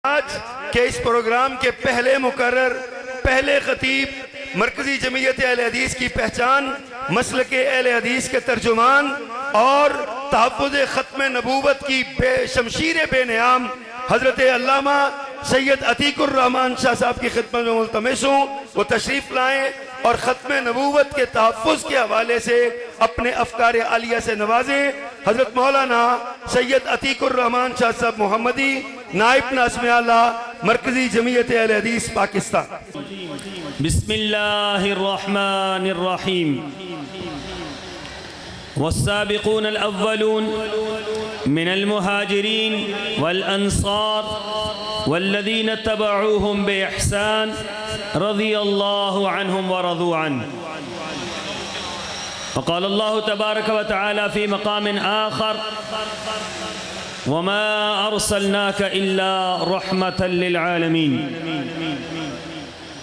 आज के इस प्रोग्राम के पहले मुकर्रर, पहले खतीब, मरकजी जमीयत अहले हदीस की पहचान, मसलक अहले हदीस के तर्जुमान और तहफ़्फ़ुज़ ख़त्म नबूवत की शमशीर बेनियाम हज़रत अल्लामा सैयद अतीकुर रहमान शाह साहब की खिदमत में मुल्तमिस हूँ वो तशरीफ़ लाएँ और ख़त्म नबूवत के तहफ़्फ़ुज़ के हवाले से अपने अफ़कार आलिया से नवाजें। हज़रत मौलाना सैयद अतीकुर रहमान शाह साहब मोहम्मदी, नाइब नाज़िम आला, मरकज़ी जमीयत अहले हदीस पाकिस्तान। बिस्मिल्लाहिर्रहमानिर्रहीम। वस्साबिक़ून अल-अव्वलून मिनल मुहाजिरीन वल अंसार वल्लज़ीना तबअूहुम बिइहसान रज़ियल्लाहु अन्हुम व रज़ू अन्हु। वक़ाल अल्लाहु तबारक व तआला फ़ी मक़ामिन आख़र वमा अर्सलनाका इल्ला रहमतल लिल आलमीन।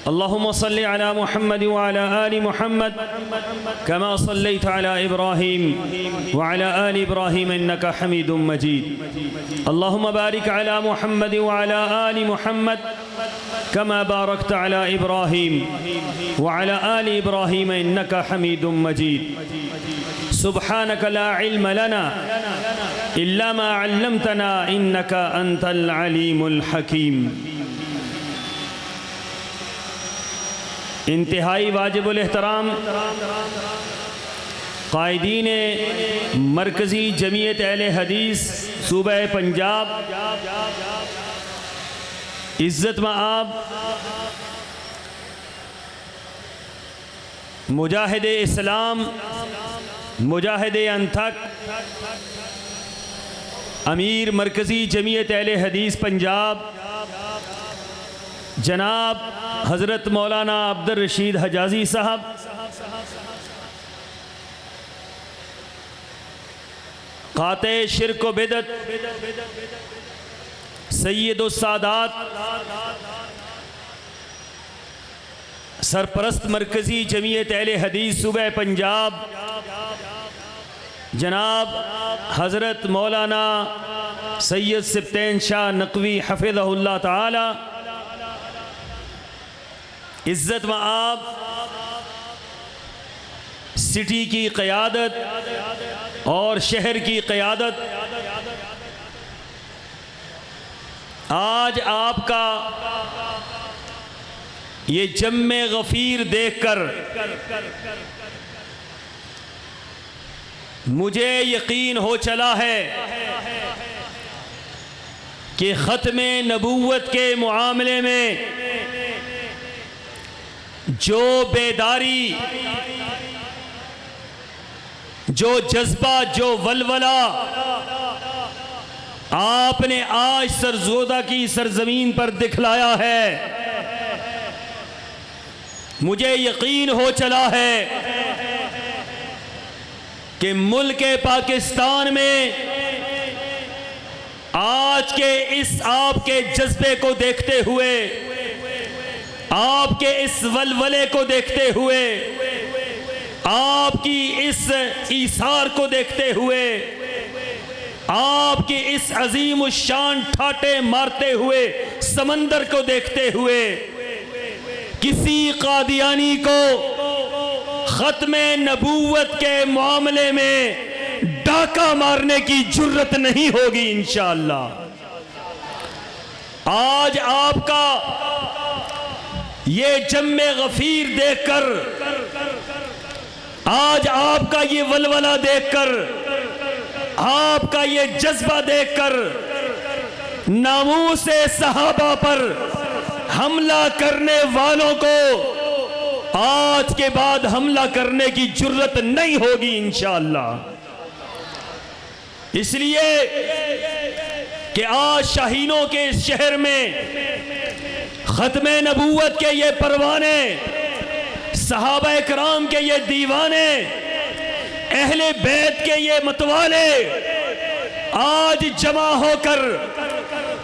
अल्लाहुम्मा सल्लि अला मुहम्मद व अला आलि मुहम्मद कमा सल्लैता अला इब्राहीम व अला आलि इब्राहीम इन्नका हमीदुम मजीद। अल्लाहुम्मा बारिक अला मुहम्मद व अला आलि मुहम्मद कमा बारकता अला इब्राहीम व अला आलि इब्राहीम इन्नका हमीदुम मजीद। सुब्हानक ला इल्म लना इल्ला मा अल्लमतना इन्नका अंतल अलीमुल हकीम। इंतहाई वाजिबुल एहतराम कायदीन मरकज़ी जमीयत अहले हदीस सूबा पंजाब, इज़्ज़त मआब मुजाहिद इस्लाम, मुजाहिद अनथक, अमीर मरकज़ी जमीयत अहले हदीस पंजाब जनाब हज़रत मौलाना अब्दुल रशीद हजाजी साहब, क़ाते शिर्क व बिदअत सय्यदुस सादात, सरपरस्त मरकज़ी जमीयत अहले हदीस सूबा पंजाब जनाब हज़रत मौलाना सैयद सिब्तैन शाह नक़वी हफ़िज़हुल्लाह ताला, इज़्ज़त मआब सिटी की क़यादत और शहर की क़यादत, आज आपका ये जम्मे गफ़ीर देखकर मुझे यकीन हो चला है कि ख़त्मे नबूवत के मामले में जो बेदारी, जो जज्बा, जो वलवला आपने आज सरजोदा की सरजमीन पर दिखलाया है, मुझे यकीन हो चला है कि मुल्क पाकिस्तान में आज के इस आपके जज्बे को देखते हुए, आपके इस वलवले को देखते हुए, आपकी इस ईसार को देखते हुए, आपकी इस अजीम शान ठाटे मारते हुए समंदर को देखते हुए किसी कादियानी को ख़त्मे नबूवत के मामले में डाका मारने की जुर्रत नहीं होगी इंशाअल्लाह। आज आपका ये जम्मे गफीर देखकर, आज आपका ये वलवला देखकर, आपका ये जज्बा देखकर नामूसे सहाबा पर हमला करने वालों को आज के बाद हमला करने की जुर्रत नहीं होगी इंशाअल्लाह। इसलिए कि आज शाहीनों के इस शहर में ख़त्मे नबूवत के ये परवाने, सहाबा इकराम के ये दीवाने, अहले बैत के ये मतवाले आज जमा होकर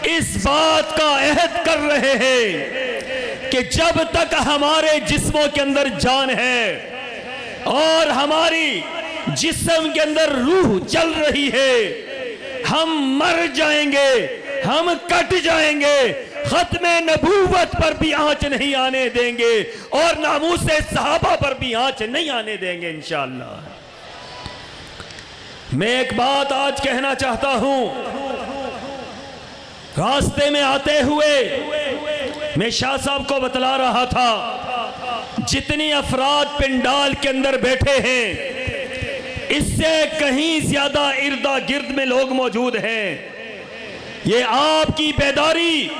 इस बात का अहद कर रहे हैं कि जब तक हमारे जिस्मों के अंदर जान है और हमारी जिस्म के अंदर रूह चल रही है, हम मर जाएंगे, हम कट जाएंगे, खत्मे नबूवत पर भी आंच नहीं आने देंगे और नामूसे सहाबा पर भी आंच नहीं आने देंगे इंशाअल्लाह। मैं एक बात आज कहना चाहता हूं, रास्ते में आते हुए मैं शाह साहब को बतला रहा था, जितनी अफराद पिंडाल के अंदर बैठे हैं इससे कहीं ज्यादा इर्दा गिर्द में लोग मौजूद हैं। ये आपकी बेदारी,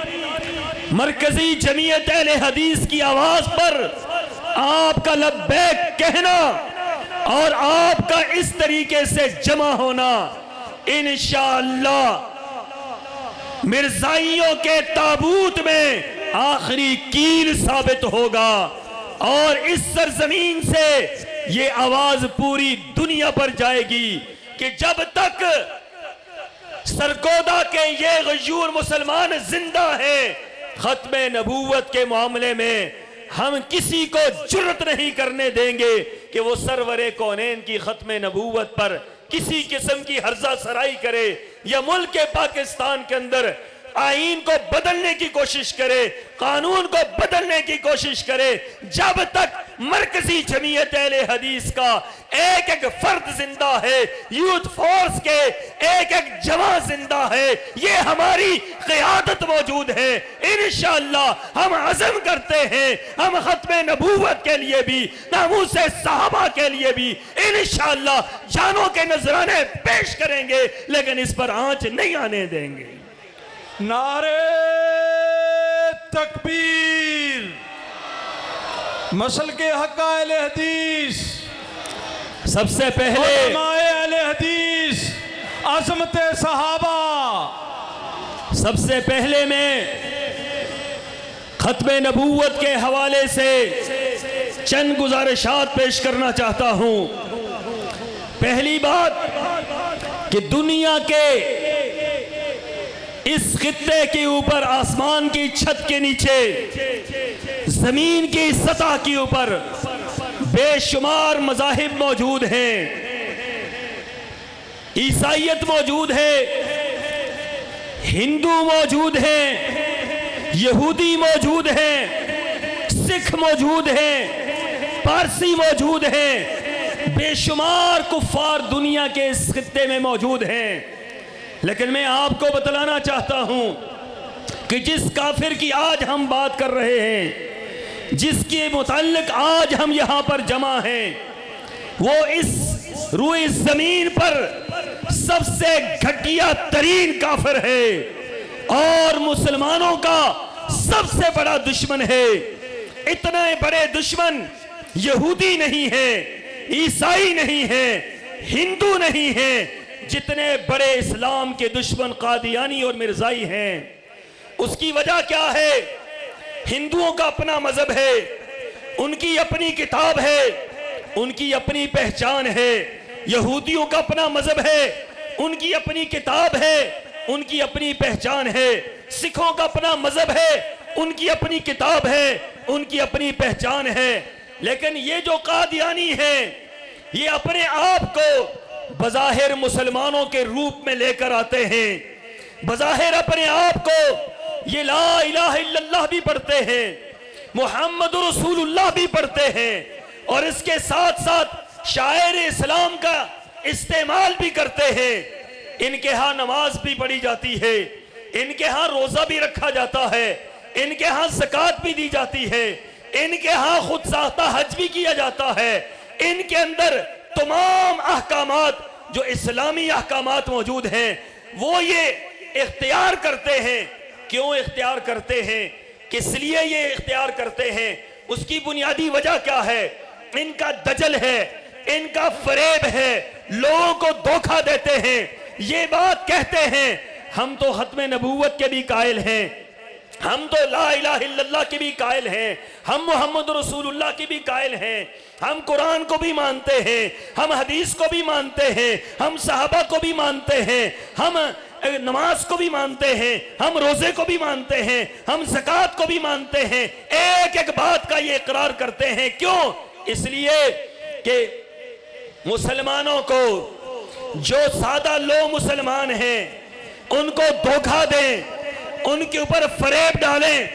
मरकजी जमीयत अहले हदीस की आवाज पर आपका लब्बैक कहना और आपका इस तरीके से जमा होना इंशाअल्लाह मिर्जाइयों के ताबूत में आखिरी कील साबित होगा और इस सरजमीन से ये आवाज पूरी दुनिया पर जाएगी कि जब तक सरगोदा के ये गयूर मुसलमान जिंदा है, खत्मे नबूवत के मामले में हम किसी को जुर्रत नहीं करने देंगे कि वो सरवरे कौनैन की खत्मे नबूवत पर किसी किस्म की हर्जा सराई करे या मुल्क के पाकिस्तान के अंदर आईन को बदलने की कोशिश करे, कानून को बदलने की कोशिश करे। जब तक मरकजी जमीयत अहले हदीस का एक एक फर्द जिंदा है, यूथ फोर्स के एक एक जवान जिंदा है, ये हमारी क़यादत मौजूद है। इंशाअल्लाह हम अज़म करते हैं, हम खत्मे नबूवत के लिए भी, नामूसे सहाबा के लिए भी इंशाअल्लाह जानों के नजराने पेश करेंगे, लेकिन इस पर आंच नहीं आने देंगे। नारे तकबीर, मसल के हक़ अहले हदीस, सबसे पहले अहले हदीस, अज़मत सहाबा। सबसे पहले मैं खत्मे नबूवत के हवाले से चंद गुजारिशात पेश करना चाहता हूं। पहली बात कि दुनिया के इस खित्ते के ऊपर, आसमान की छत के नीचे, जमीन की सतह के ऊपर बेशुमार मज़ाहिब मौजूद हैं। ईसाइयत मौजूद है, हिंदू मौजूद हैं, यहूदी मौजूद हैं, सिख मौजूद हैं, पारसी मौजूद हैं, बेशुमार कुफ्फार दुनिया के इस खित्ते में मौजूद हैं। लेकिन मैं आपको बतलाना चाहता हूं कि जिस काफिर की आज हम बात कर रहे हैं, जिसके मुताल्लिक आज हम यहां पर जमा हैं, वो इस रूए जमीन पर सबसे घटिया तरीन काफिर है और मुसलमानों का सबसे बड़ा दुश्मन है। इतने बड़े दुश्मन यहूदी नहीं है, ईसाई नहीं है, हिंदू नहीं है, जितने बड़े इस्लाम के दुश्मन कादियानी और मिर्जाई हैं। उसकी वजह क्या है? हिंदुओं का अपना मजहब है, उनकी अपनी किताब है, उनकी अपनी पहचान है। यहूदियों का अपना मजहब है, उनकी अपनी किताब है, उनकी अपनी पहचान है। सिखों का अपना मजहब है, उनकी अपनी किताब है, उनकी अपनी पहचान है। लेकिन ये जो कादियानी हैं, ये अपने आप को बज़ाहिर मुसलमानों के रूप में लेकर आते हैं, बज़ाहिर अपने आप को ये ला इलाहा इल्लल्लाह भी पढ़ते हैं, मुहम्मद रसूलुल्लाह भी पढ़ते हैं और इसके साथ साथ शायर इस्लाम का इस्तेमाल भी करते हैं। इनके यहाँ नमाज भी पढ़ी जाती है, इनके यहाँ रोजा भी रखा जाता है, इनके यहाँ ज़कात भी दी जाती है, इनके यहाँ खुद साख्ता हज भी किया जाता है। इनके अंदर तमाम अहकामात जो इस्लामी अहकामात मौजूद हैं, वो ये इख्तियार करते हैं। क्यों इख्तियार करते हैं? किस लिए ये इख्तियार करते हैं? उसकी बुनियादी वजह क्या है? इनका दजल है, इनका फरेब है, लोगों को धोखा देते हैं। ये बात कहते हैं हम तो खत्मे नबूवत के भी कायल हैं, हम तो ला इलाहा इल्लल्लाह के भी कायल हैं, हम मोहम्मद रसूलुल्लाह के भी कायल हैं, हम कुरान को भी मानते हैं, हम हदीस को भी मानते हैं, हम सहाबा को भी मानते हैं, हम नमाज को भी मानते हैं, हम रोजे को भी मानते हैं, हम ज़कात को भी मानते हैं। एक एक बात का ये इकरार करते हैं। क्यों? इसलिए कि मुसलमानों को, जो सादा लो मुसलमान हैं, उनको धोखा दें, उनके ऊपर फरेब डालें,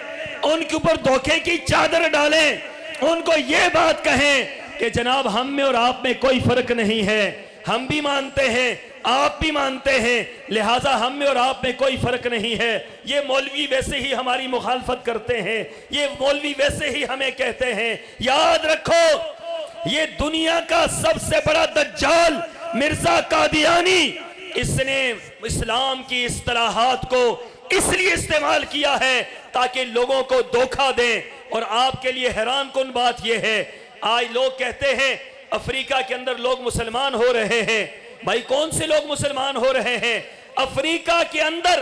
उनके ऊपर धोखे की चादर डालें, उनको ये बात कहें कि जनाब हम में और आप में कोई फर्क नहीं है, हम भी मानते हैं आप भी मानते हैं, लिहाजा हम में और आप में कोई फर्क नहीं है। ये मौलवी वैसे ही हमारी मुखालफत करते हैं, ये मौलवी वैसे ही हमें कहते हैं। याद रखो, ये दुनिया का सबसे बड़ा दज्जाल मिर्जा कादियानी, इसने इस्लाम की इस्तिलाहात को इसलिए इस्तेमाल किया है ताकि लोगों को धोखा दें। और आपके लिए हैरान कुन बात यह है, आज लोग कहते हैं अफ्रीका के अंदर लोग मुसलमान हो रहे हैं। भाई कौन से लोग मुसलमान हो रहे हैं? अफ्रीका के अंदर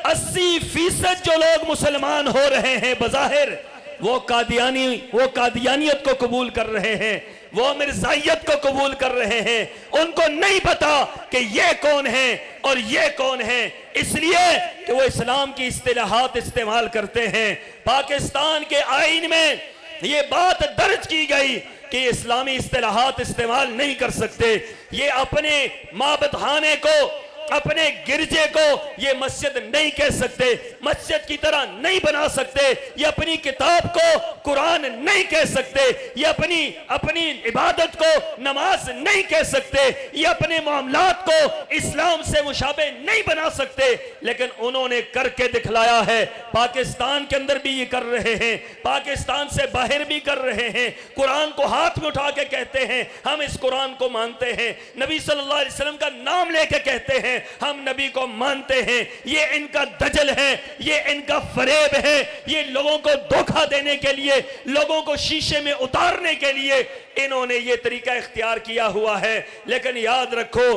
80% जो लोग मुसलमान हो रहे हैं बज़ाहिर वो कादियानियत को कबूल कर रहे हैं, वो मिर्जाइयत को कबूल कर रहे हैं। उनको नहीं पता कि ये कौन है और ये कौन है, इसलिए कि वो इस्लाम की इस्तिलाहात इस्तेमाल करते हैं। पाकिस्तान के आईन में ये बात दर्ज की गई कि इस्लामी इस्तिलाहात इस्तेमाल नहीं कर सकते। ये अपने माबदखाने को, अपने गिरजे को ये मस्जिद नहीं कह सकते, मस्जिद की तरह नहीं बना सकते। ये अपनी किताब को कुरान नहीं कह सकते, ये अपनी इबादत को नमाज नहीं कह सकते, ये अपने मामलात को इस्लाम से मुशाबे नहीं बना सकते। लेकिन उन्होंने करके दिखलाया है। पाकिस्तान के अंदर भी ये कर रहे हैं, पाकिस्तान से बाहर भी कर रहे हैं। कुरान को हाथ में उठा के कहते हैं हम इस कुरान को मानते हैं, नबी सल्लल्लाहु अलैहि वसल्लम का नाम लेके कहते हैं हम नबी को मानते हैं। ये इनका दजल है, ये इनका फरेब है, ये लोगों को धोखा देने के लिए, लोगों को शीशे में उतारने के लिए इन्होंने ये तरीका इख्तियार किया हुआ है। लेकिन याद रखो,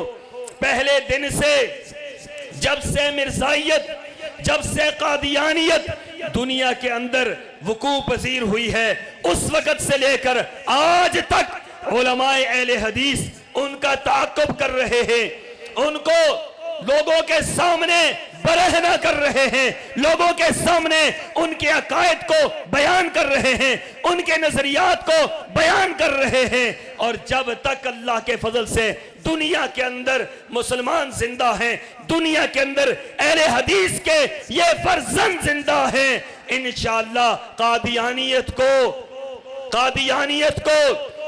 पहले दिन से जब से मिर्जाइयत, जब से कादियानियत दुनिया के अंदर वकू पजीर हुई है, उस वक्त से लेकर आज तक उलमाए अहले हदीस उनका ताक़ुब कर रहे हैं, उनको लोगों के सामने बरहना कर रहे हैं, लोगों के सामने उनके अकायद को बयान कर रहे हैं, उनके नजरियात को बयान कर रहे हैं। और जब तक अल्लाह के फजल से दुनिया के अंदर मुसलमान जिंदा हैं, दुनिया के अंदर अहले हदीस के ये फर्जंद जिंदा हैं, इंशाअल्लाह कादियानियत को,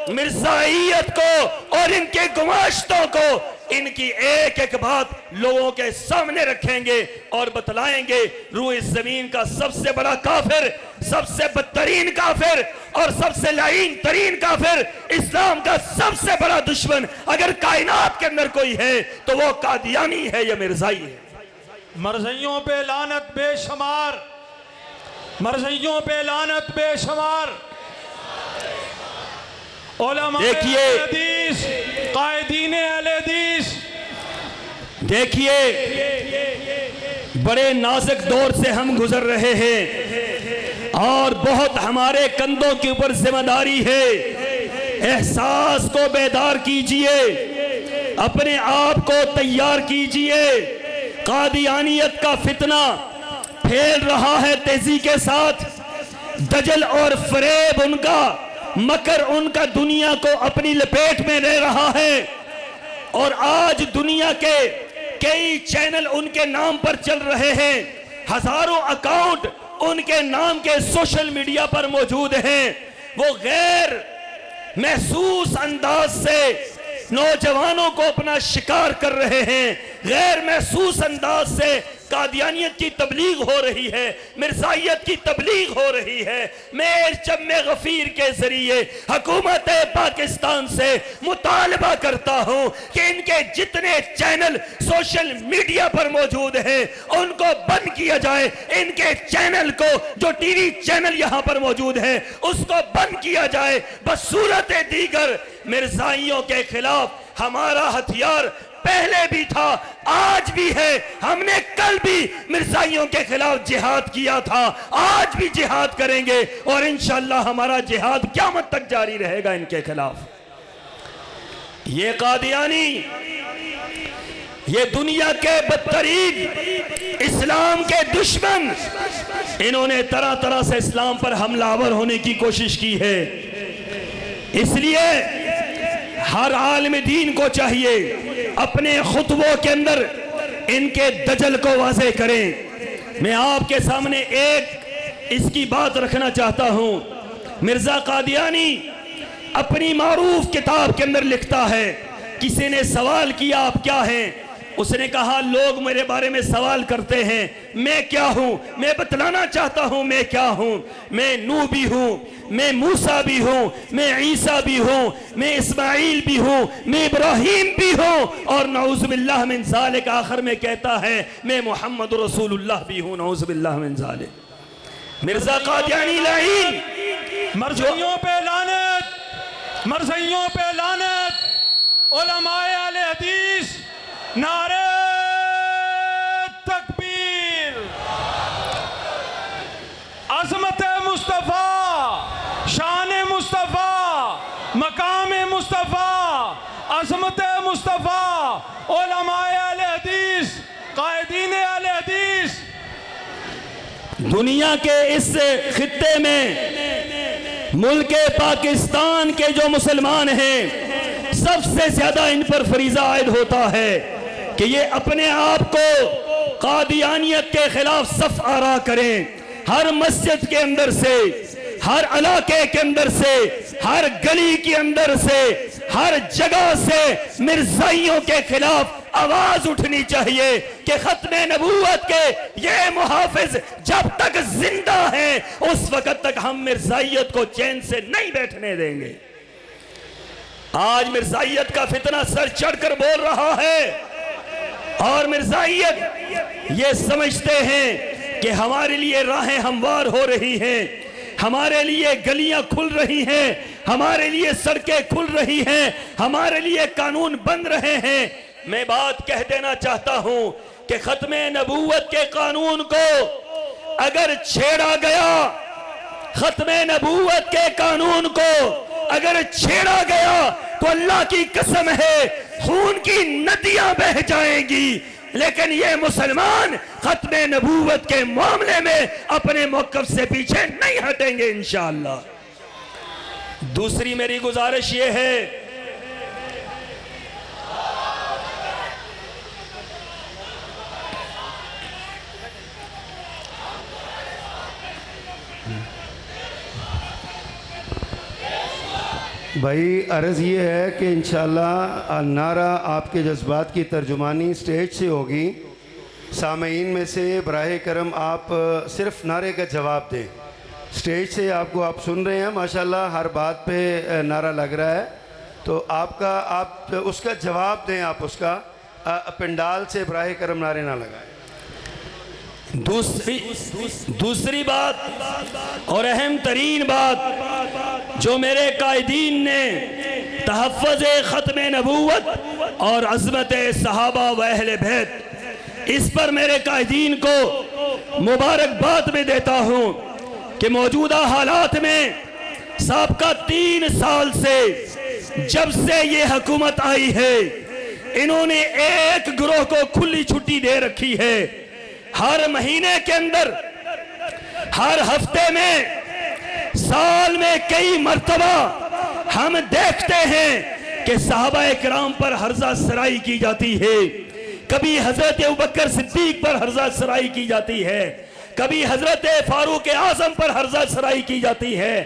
मिर्जाइयत को और इनके गुमाश्तों को, इनकी एक एक बात लोगों के सामने रखेंगे और बतलाएंगे। रूह इस जमीन का सबसे बड़ा काफिर, सबसे बदतरीन काफिर और सबसे लाइन तरीन काफिर, इस्लाम का सबसे बड़ा दुश्मन अगर कायनात के अंदर कोई है तो वो कादियानी है या मिर्जाई है। मरज़इयों पे लानत बेशुमार, मरज़इयों पे लानत बेशुमार। देखिए, कायदीन अहले हदीस, देखिए बड़े नाजुक दौर से हम गुजर रहे हैं और बहुत हमारे कंधों के ऊपर जिम्मेदारी है। एहसास को बेदार कीजिए, अपने आप को तैयार कीजिए। कादियानियत का फितना फैल रहा है तेजी के साथ, दजल और फरेब उनका, मकर उनका दुनिया को अपनी लपेट में ले रहा है। और आज दुनिया के कई चैनल उनके नाम पर चल रहे हैं, हजारों अकाउंट उनके नाम के सोशल मीडिया पर मौजूद हैं। वो गैर महसूस अंदाज से नौजवानों को अपना शिकार कर रहे हैं, गैर महसूस अंदाज से कादियानियत की तबलीग हो रही है, मिर्जाइयत की तबलीग हो रही है। मैं जम्मे गफीर के जरिए हुकूमत पाकिस्तान से मुतालबा करता हूं कि इनके जितने चैनल सोशल मीडिया पर मौजूद हैं उनको बंद किया जाए। इनके चैनल को, जो टीवी चैनल यहां पर मौजूद है, उसको बंद किया जाए। बसूरत दीगर मिर्जाइयों के खिलाफ हमारा हथियार पहले भी था, आज भी है। हमने कल भी मिर्जाइयों के खिलाफ जिहाद किया था, आज भी जिहाद करेंगे और इंशाअल्लाह हमारा जिहाद क़यामत तक जारी रहेगा इनके खिलाफ। ये कादियानी, ये दुनिया के बदतरीन इस्लाम के दुश्मन, इन्होंने तरह तरह से इस्लाम पर हमलावर होने की कोशिश की है। इसलिए हर आलिम दीन को चाहिए अपने खुतबों के अंदर इनके दजल को वाज़े करें, मैं आपके सामने एक इसकी बात रखना चाहता हूं। मिर्जा कादियानी अपनी मारूफ किताब के अंदर लिखता है, किसी ने सवाल किया आप क्या हैं? उसने कहा लोग मेरे बारे में सवाल करते हैं, मैं क्या हूं? मैं बतलाना चाहता हूं मैं क्या हूं। मैं नूह भी हूं, मैं मूसा भी हूं, मैं ईसा भी हूं, मैं इस्माइल भी हूं, मैं इब्राहिम भी हूं, और नऊज़ुबिल्लाह मिन ज़ालिक आखिर में कहता है मैं मोहम्मद रसूलुल्लाह भी हूं। नऊज़ुबिल्लाह मिन ज़ालिक। मिर्जा कादियानी लाइन, मरज़इयों पे लानत, मरज़इयों पे लानत। उलमाए अहले हदीस नारे तकबीर। अज़मत मुस्तफ़ा, शान मुस्तफ़ा, मकाम मुस्तफ़ा, अज़मत मुस्तफ़ा, उलमाए अहले हदीस, कायदीन अहले हदीस। दुनिया के इस खित्ते में मुल्क पाकिस्तान के जो मुसलमान हैं, सबसे ज्यादा इन पर फरीजा आयद होता है कि ये अपने आप को कादियानियत के खिलाफ सफ आरा करें। हर मस्जिद के अंदर से, हर इलाके के अंदर से, हर गली के अंदर से, हर जगह से मिर्जाइयों के खिलाफ आवाज उठनी चाहिए कि खत्मे नबूवत के ये मुहाफिज जब तक जिंदा है उस वक्त तक हम मिर्जाइयत को चैन से नहीं बैठने देंगे। आज मिर्जाइयत का फितना सर चढ़कर बोल रहा है, और मिर्जाइयत ये समझते हैं कि हमारे लिए राहें हमवार हो रही हैं, हमारे लिए गलियां खुल रही हैं, हमारे लिए सड़कें खुल रही हैं, हमारे लिए कानून बन रहे हैं। मैं बात कह देना चाहता हूं कि खत्मे नबूवत के कानून को अगर छेड़ा गया, खत्मे नबूवत के कानून को अगर छेड़ा गया तो अल्लाह की कसम है खून की नदियां बह जाएंगी। लेकिन ये मुसलमान खत्मे नबूवत के मामले में अपने मौक़िफ़ से पीछे नहीं हटेंगे इंशाअल्लाह। दूसरी मेरी गुजारिश ये है, भाई अर्ज़ ये है कि इंशाअल्लाह नारा आपके जज्बात की तर्जुमानी स्टेज से होगी। सामीन में से बराए करम आप सिर्फ नारे का जवाब दें। स्टेज से आपको आप सुन रहे हैं माशाल्लाह, हर बात पे नारा लग रहा है, तो आप उसका जवाब दें। आप उसका पंडाल से बराए करम नारे ना लगाएं। दूसरी बात और अहम तरीन बात जो मेरे कायदीन ने तहफ़्फ़ुज़ ख़त्मे नबूवत और अज़मत सहाबा व अहले बैत, इस पर मेरे कायदीन को मुबारकबाद में देता हूँ कि मौजूदा हालात में साबका 3 साल से जब से ये हुकूमत आई है, इन्होंने एक गिरोह को खुली छुट्टी दे रखी है। हर महीने के अंदर, हर हफ्ते में, साल में कई मर्तबा हम देखते हैं कि सहाबाए किराम पर हर्जा सराई की जाती है। कभी हजरत अबू बकर सिद्दीक पर हर्जा सराई की जाती है, कभी हजरत फारूक आजम पर हर्जा सराई की जाती है,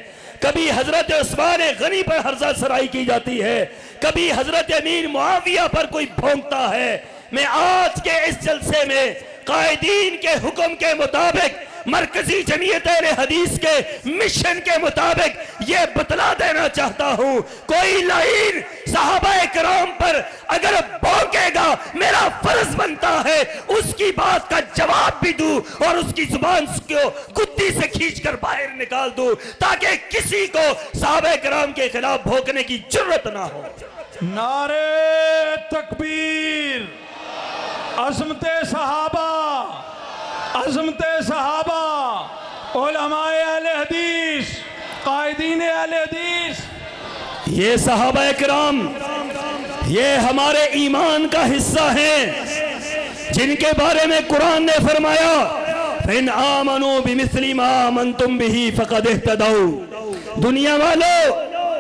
कभी हजरत उस्मान गनी पर हर्जा सराई की जाती है, कभी हजरत अमीर मुआविया पर कोई भोंकता है। मैं आज के इस जलसे में कायदीन के हुक्म के मुताबिक, मरकजी जमीयत अहले हदीस के मिशन के मुताबिक ये बतला देना चाहता हूं, कोई लाइन सहाबाए किराम पर अगर भौंकेगा, मेरा फर्ज बनता है उसकी बात का जवाब भी दूं और उसकी जुबान को कुत्ती से खींचकर बाहर निकाल दूं, ताकि किसी को सहाबाए किराम के खिलाफ भौंकने की जरूरत ना हो। नारे तकबीर, अज़मते सहाबा, अज़मते सहाबा, उलमाए अहले हदीस, कायदीन अहले हदीस। ये सहाबा किराम ये हमारे ईमान का हिस्सा हैं, जिनके बारे में कुरान ने फरमाया इन आमनू बिमिस्ली मा आमनतुम बिही फक़द इह्तदौ। दुनिया वालों,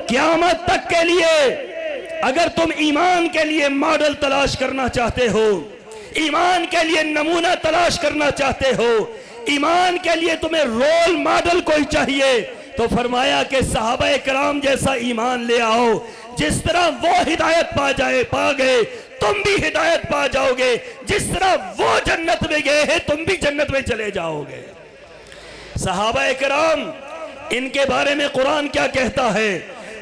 क़यामत तक के लिए अगर तुम ईमान के लिए मॉडल तलाश करना चाहते हो, ईमान के लिए नमूना तलाश करना चाहते हो, ईमान के लिए तुम्हें रोल मॉडल कोई चाहिए तो फरमाया कि सहाबा कराम जैसा ईमान ले आओ। जिस तरह वो हिदायत पा गए तुम भी हिदायत पा जाओगे, जिस तरह वो जन्नत में गए हैं तुम भी जन्नत में चले जाओगे। सहाबा कराम, इनके बारे में कुरान क्या कहता है?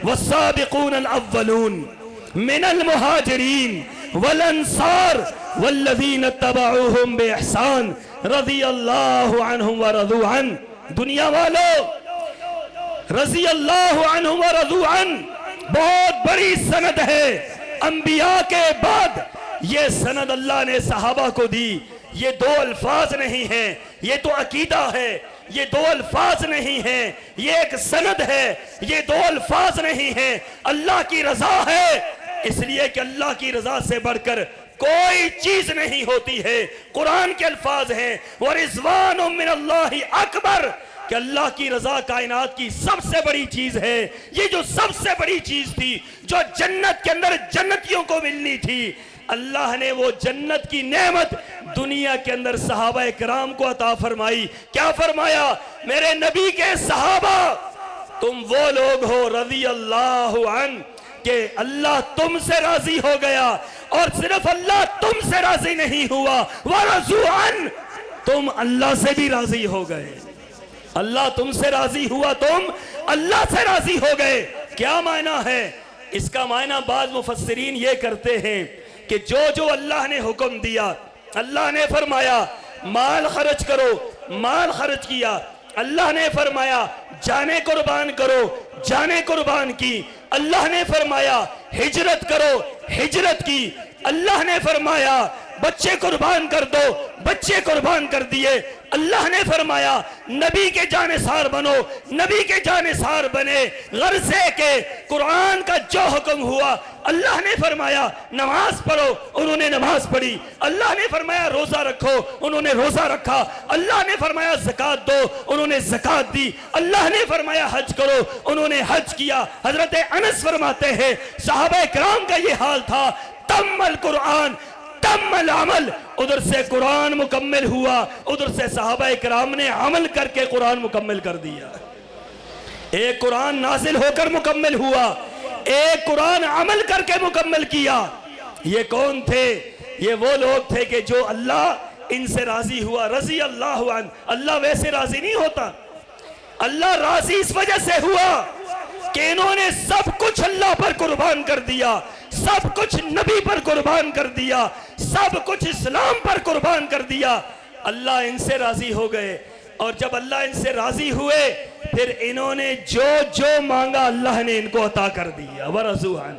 वस्साबिकून अल-अव्वलून मिनल मुहाजिरीन वल अंसार वल्लज़ीना तबअूहुम बिइहसान रज़ियल्लाहु अन्हुम व रज़ू अन। दुनिया वालों, रज़ियल्लाहु अन्हुम व रज़ू अन बहुत बड़ी सनद है। अंबिया के बाद ये सनद अल्लाह ने सहाबा को दी। ये दो अल्फाज नहीं है, ये तो अकीदा है। ये दो अल्फाज नहीं है, ये एक सनद है। ये दो अल्फाज नहीं है, अल्लाह की रजा है। इसलिए कि अल्लाह की रजा से बढ़कर कोई चीज नहीं होती है। कुरान के अल्फाज हैं व रिज़वानुम मिनल्लाहि अकबर, कि अल्लाह की रजा कायनात की सबसे बड़ी चीज है। ये जो सबसे बड़ी चीज थी जो जन्नत के अंदर जन्नतियों को मिलनी थी, अल्लाह ने वो जन्नत की नेमत दुनिया के अंदर सहाबा कराम को अता फरमाई। क्या फरमाया? मेरे नबी के सहाबा तुम वो लोग हो रज़ी अल्लाहु अन, कि अल्लाह तुमसे राजी हो गया। और सिर्फ अल्लाह तुमसे राजी नहीं हुआ, व रज़ू अन, तुम अल्लाह से भी राजी हो गए। अल्लाह तुमसे राजी हुआ, तुम अल्लाह से राजी हो गए। क्या मायना है इसका? मायना बाज़ मुफस्सिरीन ये करते हैं कि जो अल्लाह ने हुक्म दिया, अल्लाह ने फरमाया माल खर्च करो, माल खर्च किया। अल्लाह ने फरमाया जाने कुर्बान करो, जाने कुर्बान की। अल्लाह ने फरमाया हिजरत करो, हिजरत की। अल्लाह ने फरमाया बच्चे कुर्बान कर दो, बच्चे कुर्बान कर दिए। अल्लाह ने फरमाया नबी के जानेसार बनो, नबी के जानेसार बने। गर्ज़े के कुरान का जो हुक्म हुआ, अल्लाह ने फरमाया नमाज पढ़ो, उन्होंने नमाज पढ़ी। अल्लाह ने फरमाया रोजा रखो, उन्होंने रोजा रखा। अल्लाह ने फरमाया ज़कात दो, उन्होंने ज़कात दी। अल्लाह ने फरमाया हज करो, उन्होंने हज किया। हजरत अनस फरमाते हैं सहाबा किराम का ये हाल था। तम्मल कुरान तम्मल अमल, उधर से कुरान मुकम्मल हुआ, उधर से सहाबा किराम ने अमल करके कुरान मुकम्मल कर दिया। एक कुरान नाजिल होकर मुकम्मल हुआ, एक कुरान अमल करके मुकम्मल किया। ये कौन थे? ये वो लोग थे कि जो अल्लाह इनसे राजी हुआ। रज़ी अल्लाहु अन, अल्लाह वैसे राजी नहीं होता। अल्लाह राजी इस वजह से हुआ कि इन्होंने सब कुछ अल्लाह पर कुर्बान कर दिया, सब कुछ नबी पर कुर्बान कर दिया, सब कुछ इस्लाम पर कुर्बान कर दिया। अल्लाह इनसे राजी हो गए। और जब अल्लाह इनसे राजी हुए फिर इन्होंने जो मांगा अल्लाह ने इनको अता कर दिया। वरज़ुअन,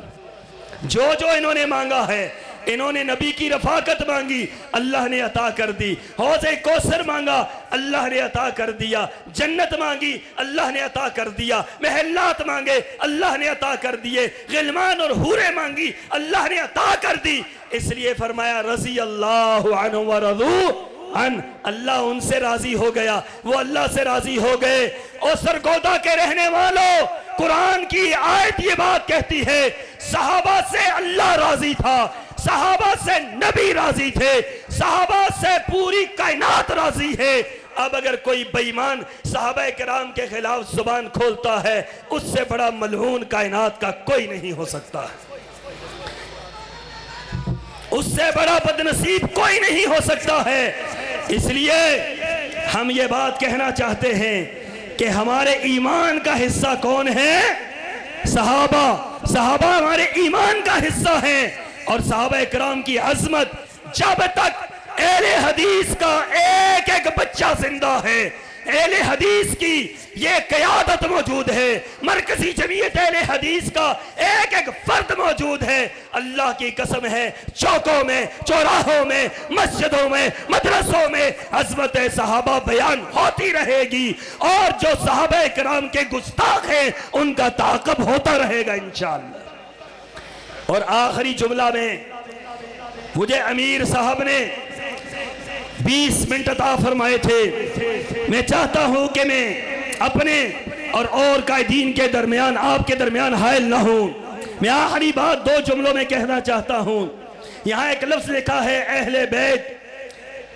जो इन्होंने मांगा है, इन्होंने नबी की रफाकत मांगी, अल्लाह ने अता कर दी। हौज़े कौसर मांगा, अल्लाह ने अता कर दिया। जन्नत मांगी, अल्लाह ने अता कर दिया। महल्लात मांगे, अल्लाह ने अता कर दिए। गिलमान और हूरे मांगी, अल्लाह ने अता कर दी। इसलिए फरमाया रज़ी अल्लाहु अन्हु व रज़ू अन, अल्लाह उनसे राजी हो गया, वो अल्लाह से राजी हो गए। और सरगोदा के रहने वालों, कुरान की आयत ये बात कहती है सहाबा से अल्लाह राजी था, सहाबा से नबी राजी थे, सहाबा से पूरी कायनात राजी है। अब अगर कोई बेईमान सहाबा किराम के खिलाफ जुबान खोलता है, उससे बड़ा मलऊन कायनात का कोई नहीं हो सकता, उससे बड़ा बदनसीब कोई नहीं हो सकता है। इसलिए हम ये बात कहना चाहते हैं कि हमारे ईमान का हिस्सा कौन है? सहाबा। सहाबा हमारे ईमान का हिस्सा है। और सहाबा किराम की अजमत, जब तक अहले हदीस का एक एक बच्चा जिंदा है, अहले हदीस की ये क़यादत मौजूद है, मरकजी जमीयत अहले हदीस का एक एक फर्द मौजूद है, अल्लाह की कसम है चौकों में, चौराहों में, मस्जिदों में, मदरसों में अज़मत सहाबा बयान होती रहेगी। और जो सहाबा किराम के गुस्ताख हैं उनका ताक़ब होता रहेगा इंशाअल्लाह। और आखिरी जुमला में मुझे अमीर साहब ने 20 मिनट अता फरमाए थे। मैं चाहता हूं कि मैं अपने और कायदीन के दरमियान, आपके दरमियान हायल ना हूं। मैं आखिरी बात 2 जुमलों में कहना चाहता हूं। यहां एक लफ्ज लिखा है अहले बैत।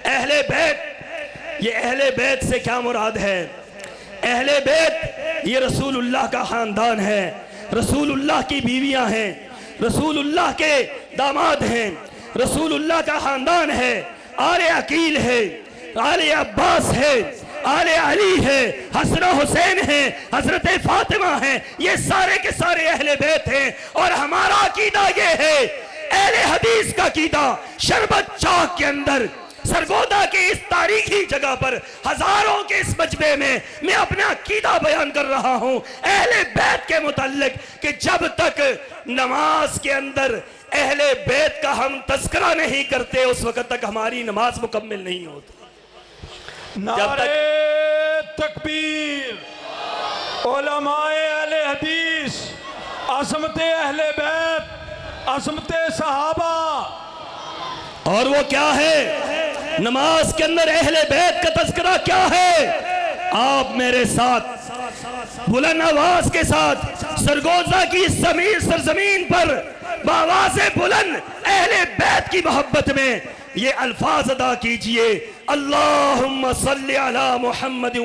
अहले बैत ये अहले बैत से क्या मुराद है? अहले बैत ये रसूलुल्लाह का खानदान है, रसूलुल्लाह की बीवियां हैं, रसूलुल्लाह के दामाद हैं, रसूलुल्लाह का खानदान है। आले अकील है, आले अब्बास है, आले अली है, हसन हुसैन है, हजरत फातिमा है, ये सारे के सारे अहले बैत हैं। और हमारा अकीदा ये है, अहले हदीस का अकीदा, शरबत चौक के अंदर सरगोदा के इस तारीखी जगह पर हजारों के इस मजबे में मैं अपना अकीदा बयान कर रहा हूं अहले बैत के मुताल्लिक कि जब तक नमाज के अंदर अहले बैत का हम तज़किरा नहीं करते उस वक्त तक हमारी नमाज मुकम्मल नहीं होती। नारे तकबीर, उलमाए अहले हदीस, अज़मते अहले बैत, अज़मते सहाबा। और वो क्या है? नमाज के अंदर अहले बैत का तज़किरा क्या है? आप मेरे साथ बुलंद आवाज के साथ सरगोजा की सरजमीन पर बावाज़े बुलंद अहले बैत की मोहब्बत में ये अल्फाज अदा कीजिए, अल्लाहुम्मा सल्ली अला मुहम्मद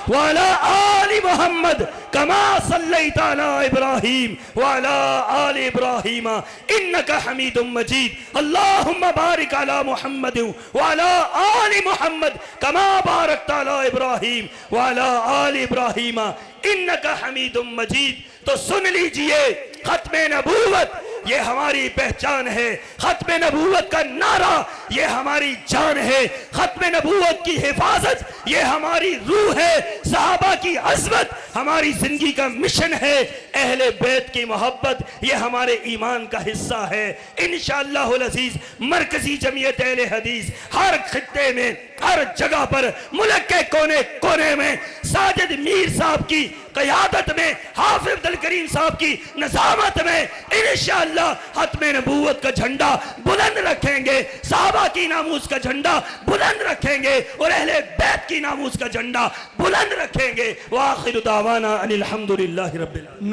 वाला आली मोहम्मद कमा सल्लैता अला इब्राहीम वाला आली इब्राहीम इन्नका हमीदुम मजीद। अल्लाहुम्मा बारिक अला मुहम्मद वाला आली मुहम्मद कमा बारकता अला इब्राहीम वाला आली इब्राहीम इन्नका हमीदुम मजीद। तो सुन लीजिए, खत्मे नबूवत ये हमारी पहचान है, खत्मे नबूवत का नारा ये हमारी जान है, खत्मे नबूवत की हिफाजत ये हमारी रूह है, सहाबा की अज़मत हमारी जिंदगी का मिशन है, अहले बैत की मोहब्बत ये हमारे ईमान का हिस्सा है। इंशाअल्लाहुल अज़ीज़ मरकजी जमीयत अहले हदीस हर खित्ते में, हर जगह पर, मुल्क के कोने कोने में साजिद मीर साहब की क़यादत में, हाफिज़ अब्दुल करीम साहब की नज़ामत में इंशाअल्लाह खत्मे नबूवत का झंडा बुलंद रखेंगे, सहाबा की नामूस का झंडा बुलंद रखेंगे और अहले बैत की नामूस का झंडा बुलंद रखेंगे। व आखिरु दावाना अनिल हम्दुलिल्लाहि रब्बिल आलमीन।